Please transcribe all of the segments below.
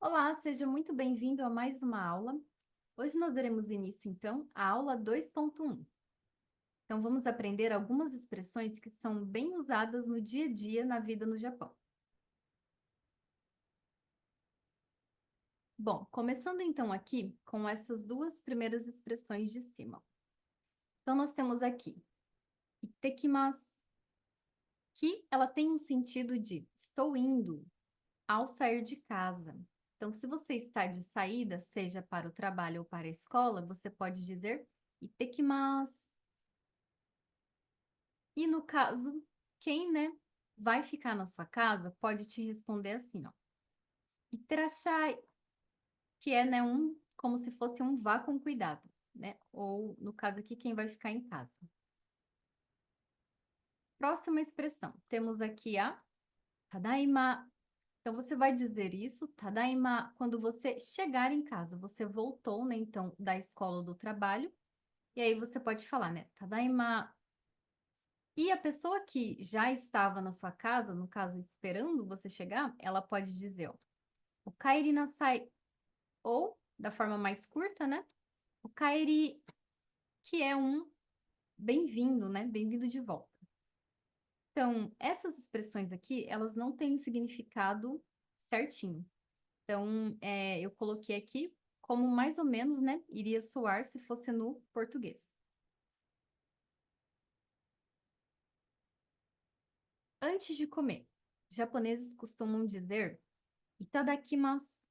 Olá, seja muito bem-vindo a mais uma aula. Hoje nós daremos início, então, à aula 2.1. Então, vamos aprender algumas expressões que são bem usadas no dia a dia na vida no Japão. Bom, começando então aqui com essas duas primeiras expressões de cima. Então, nós temos aqui, itekimasu, que ela tem um sentido de estou indo ao sair de casa. Então, se você está de saída, seja para o trabalho ou para a escola, você pode dizer itekimasu. E no caso, quem, né, vai ficar na sua casa pode te responder assim, ó. Itterashai, que é, né, como se fosse um vá com cuidado, né? Ou, no caso aqui, quem vai ficar em casa. Próxima expressão, temos aqui a tadaima. Então, você vai dizer isso, tadaima, quando você chegar em casa. Você voltou, né, então, da escola ou do trabalho. E aí você pode falar, né, tadaima. E a pessoa que já estava na sua casa, no caso, esperando você chegar, ela pode dizer, ó, o kaeri nasai, ou, da forma mais curta, né? O kaeri, que é um bem-vindo, né? Bem-vindo de volta. Então, essas expressões aqui, elas não têm um significado certinho. Então, eu coloquei aqui como mais ou menos, né? Iria soar se fosse no português. Antes de comer, japoneses costumam dizer itadakimasu,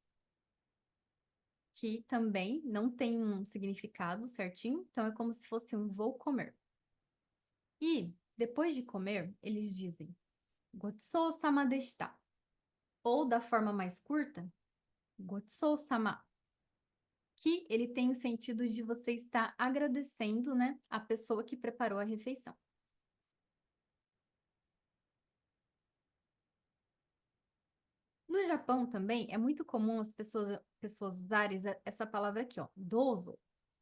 que também não tem um significado certinho, então é como se fosse um vou comer. E, depois de comer, eles dizem gotsou-sama deshita, ou da forma mais curta, gotsou-sama, que ele tem o sentido de você estar agradecendo, né, a pessoa que preparou a refeição. No Japão também é muito comum as pessoas usarem essa palavra aqui, ó, dozo,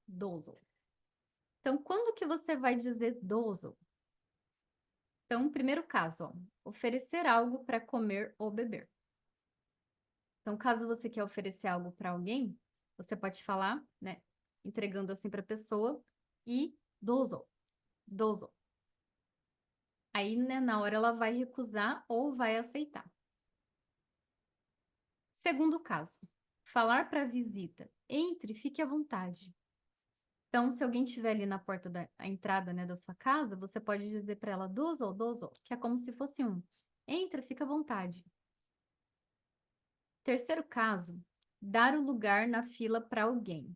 dozo. Então, quando que você vai dizer dozo? Então, primeiro caso, ó, oferecer algo para comer ou beber. Então, caso você quer oferecer algo para alguém, você pode falar, né, entregando assim para a pessoa e dozo, dozo. Aí, né, na hora ela vai recusar ou vai aceitar. Segundo caso, falar para a visita, entre, fique à vontade. Então, se alguém estiver ali na porta da entrada, né, da sua casa, você pode dizer para ela dozo, dozo, que é como se fosse um. Entra, fica à vontade. Terceiro caso, dar o lugar na fila para alguém.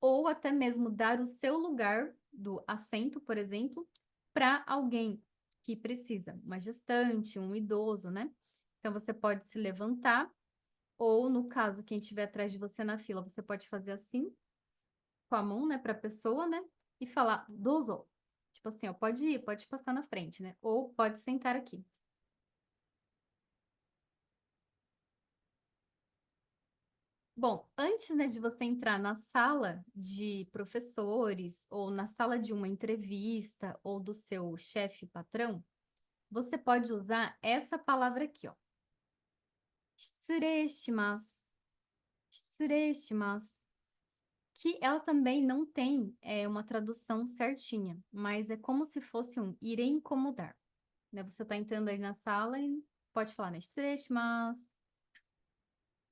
Ou até mesmo dar o seu lugar do assento, por exemplo, para alguém que precisa, uma gestante, um idoso, né? Então você pode se levantar, ou no caso, quem estiver atrás de você na fila, você pode fazer assim, com a mão, né, para a pessoa, né? E falar, dozo. Tipo assim, ó, pode ir, pode passar na frente, né? Ou pode sentar aqui. Bom, antes, né, de você entrar na sala de professores ou na sala de uma entrevista ou do seu chefe patrão, você pode usar essa palavra aqui, ó. Shitsurei shimasu. Shitsurei shimasu. Que ela também não tem uma tradução certinha, mas é como se fosse um irei incomodar. Né? Você está entrando aí na sala e pode falar, né? Shitsurei shimasu.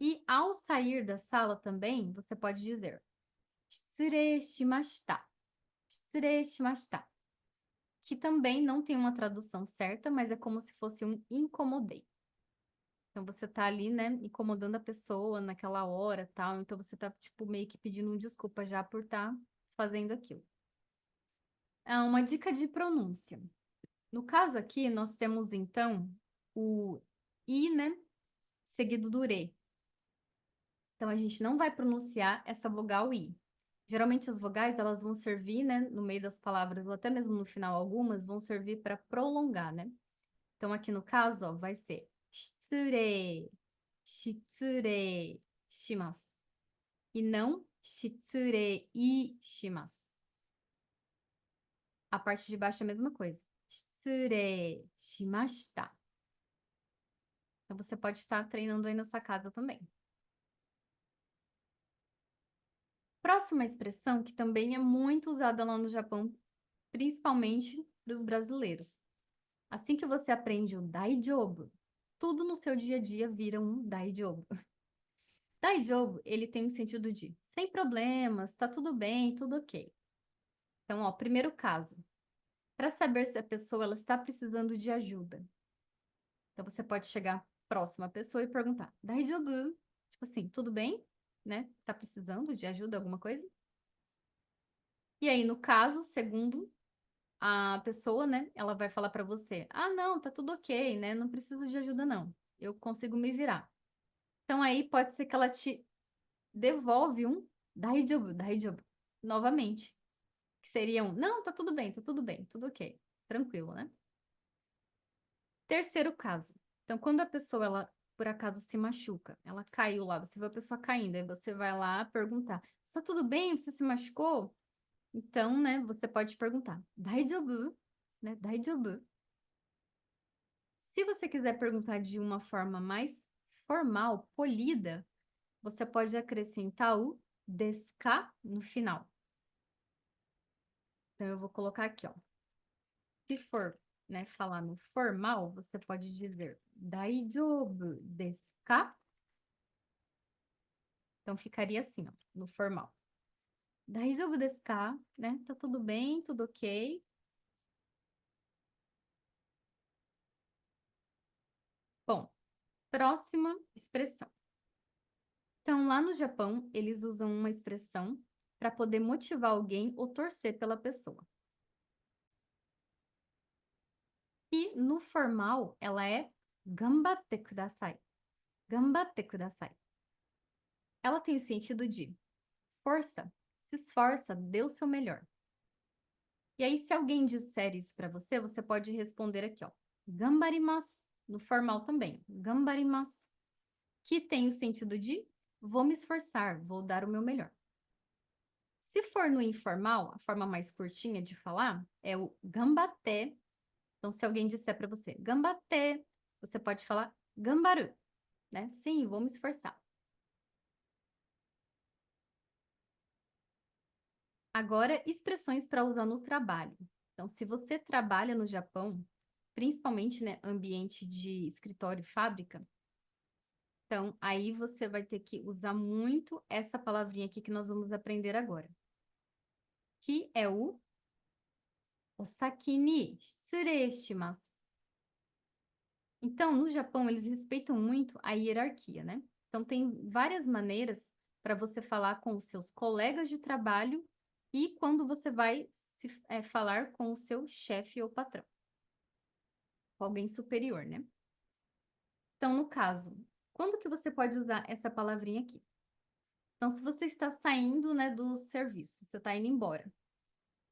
E ao sair da sala também, você pode dizer 失礼しました。失礼しました。Que também não tem uma tradução certa, mas é como se fosse um incomodei. Então você tá ali, né, incomodando a pessoa naquela hora, tal, então você tá tipo meio que pedindo um desculpa já por estar fazendo aquilo. É uma dica de pronúncia. No caso aqui, nós temos então o i, né, seguido do re. Então a gente não vai pronunciar essa vogal i. Geralmente as vogais elas vão servir, né, no meio das palavras ou até mesmo no final algumas vão servir para prolongar, né? Então aqui no caso, ó, vai ser shitsurei, shitsurei shimasu e não shitsurei shimasu. A parte de baixo é a mesma coisa. Shitsurei shimashita. Então você pode estar treinando aí na sua casa também. Próxima expressão que também é muito usada lá no Japão, principalmente para os brasileiros. Assim que você aprende o daijoubu, tudo no seu dia a dia vira um daijoubu. Daijoubu, ele tem o sentido de sem problemas, tá tudo bem, tudo ok. Então, ó, primeiro caso, para saber se a pessoa ela está precisando de ajuda. Então, você pode chegar próximo à pessoa e perguntar, daijoubu? Tipo assim, tudo bem? Né? Tá precisando de ajuda, alguma coisa? E aí, no caso, segundo a pessoa, né, ela vai falar para você, ah, não, tá tudo ok, né? Não precisa de ajuda, não. Eu consigo me virar. Então, aí pode ser que ela te devolve um daijoubu, daijoubu, novamente. Que seria um, não, tá tudo bem, tudo ok. Tranquilo, né? Terceiro caso. Então, quando a pessoa, ela, por acaso, se machuca, ela caiu lá, você vê a pessoa caindo, aí você vai lá perguntar, está tudo bem? Você se machucou? Então, né, você pode perguntar, daijoubu, né, daijoubu. Se você quiser perguntar de uma forma mais formal, polida, você pode acrescentar o desu ka no final. Então, eu vou colocar aqui, ó. Se for, né, falar no formal, você pode dizer daijoubu desu ka? Então, ficaria assim, ó, no formal. Daijoubu desu ka, né? Tá tudo bem, tudo ok. Bom, próxima expressão. Então, lá no Japão, eles usam uma expressão para poder motivar alguém ou torcer pela pessoa. E no formal, ela é gambatte kudasai. Gambatte kudasai. Ela tem o sentido de força, se esforça, dê o seu melhor. E aí, se alguém disser isso para você, você pode responder aqui, ó. Gambarimasu. No formal também. Gambarimasu. Que tem o sentido de vou me esforçar, vou dar o meu melhor. Se for no informal, a forma mais curtinha de falar é o gambate. Então, se alguém disser para você gambate, você pode falar gambaru, né? Sim, vou me esforçar. Agora, expressões para usar no trabalho. Então, se você trabalha no Japão, principalmente, né, ambiente de escritório e fábrica, então aí você vai ter que usar muito essa palavrinha aqui que nós vamos aprender agora, que é o osaki ni shitsurei shimasu. Então, no Japão, eles respeitam muito a hierarquia, né? Então, tem várias maneiras para você falar com os seus colegas de trabalho e quando você vai falar com o seu chefe ou patrão, com alguém superior, né? Então, no caso, quando que você pode usar essa palavrinha aqui? Então, se você está saindo, né, do serviço, você está indo embora,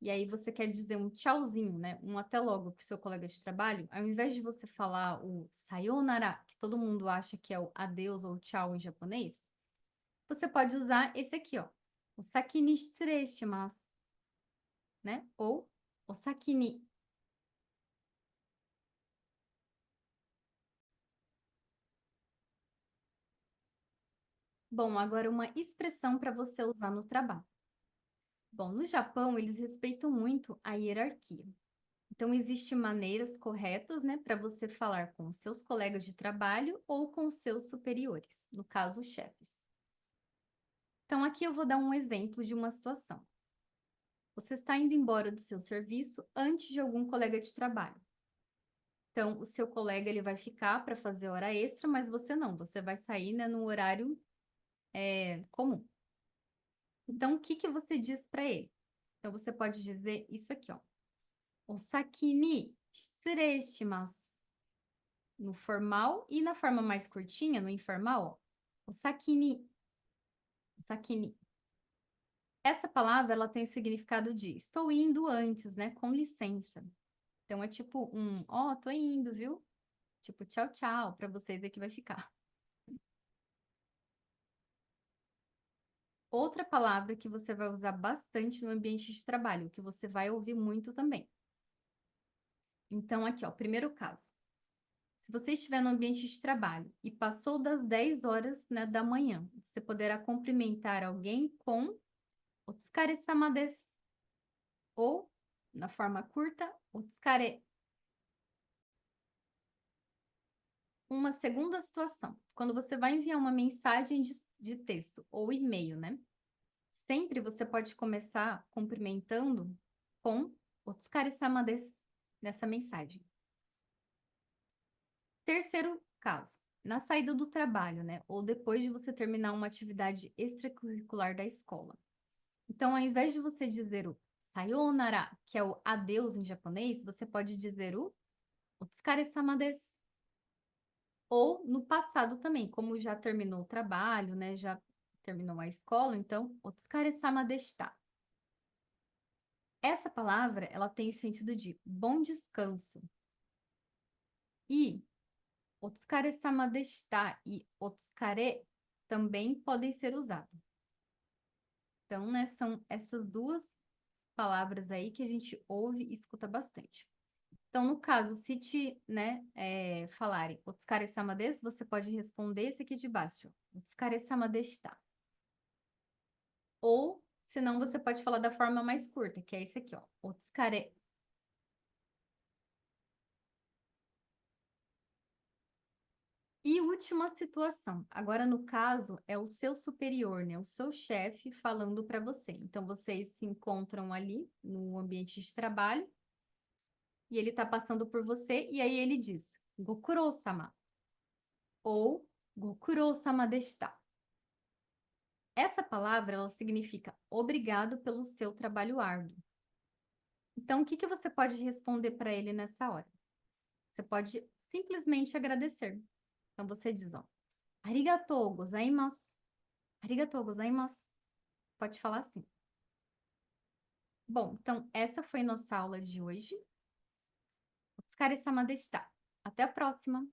e aí você quer dizer um tchauzinho, né, um até logo para o seu colega de trabalho, ao invés de você falar o sayonara, que todo mundo acha que é o adeus ou tchau em japonês, você pode usar esse aqui, ó, o saki ni shitsurei shimasu, né, ou o saki ni. Bom, agora uma expressão para você usar no trabalho. Bom, no Japão, eles respeitam muito a hierarquia. Então, existem maneiras corretas, né, para você falar com os seus colegas de trabalho ou com os seus superiores, no caso, os chefes. Então, aqui eu vou dar um exemplo de uma situação. Você está indo embora do seu serviço antes de algum colega de trabalho. Então, o seu colega ele vai ficar para fazer hora extra, mas você não, você vai sair, né, no horário comum. Então, o que que você diz para ele? Então, você pode dizer isso aqui, ó. Osaki ni shitsurei shimasu. No formal e na forma mais curtinha, no informal, ó, o sakini. Essa palavra, ela tem o significado de estou indo antes, né? Com licença. Então, é tipo um, ó, tô indo, viu? Tipo, tchau, tchau, para vocês aí que vai ficar. Outra palavra que você vai usar bastante no ambiente de trabalho, que você vai ouvir muito também. Então, aqui, ó, primeiro caso. Se você estiver no ambiente de trabalho e passou das 10 horas, né, da manhã, você poderá cumprimentar alguém com otsukare-sama desu. Ou, na forma curta, otsukare. Uma segunda situação, quando você vai enviar uma mensagem de texto ou e-mail, né? Sempre você pode começar cumprimentando com otsukare-sama desu nessa mensagem. Terceiro caso, na saída do trabalho, né? Ou depois de você terminar uma atividade extracurricular da escola. Então, ao invés de você dizer o sayonara, que é o adeus em japonês, você pode dizer o otsukare-sama desu. Ou no passado também, como já terminou o trabalho, né? Já terminou a escola, então, otsukare-sama deshita. Essa palavra, ela tem o sentido de bom descanso. E otsukare-sama deshita e otsukare também podem ser usados. Então, né, são essas duas palavras aí que a gente ouve e escuta bastante. Então, no caso, se te, né, falarem otsukare-sama desu, você pode responder esse aqui de baixo. Otsukare-sama deshita. Ou, senão, você pode falar da forma mais curta, que é esse aqui, ó. Otsukare. E última situação. Agora, no caso, é o seu superior, né? O seu chefe falando para você. Então, vocês se encontram ali no ambiente de trabalho e ele está passando por você e aí ele diz Gokurou-sama ou Gokurou-sama deshita. Essa palavra, ela significa obrigado pelo seu trabalho árduo. Então, o que que você pode responder para ele nessa hora? Você pode simplesmente agradecer. Então, você diz, ó, arigatou gozaimasu. Arigatou gozaimasu. Pode falar assim. Bom, então, essa foi nossa aula de hoje. Otsukare-sama deshita. Até a próxima!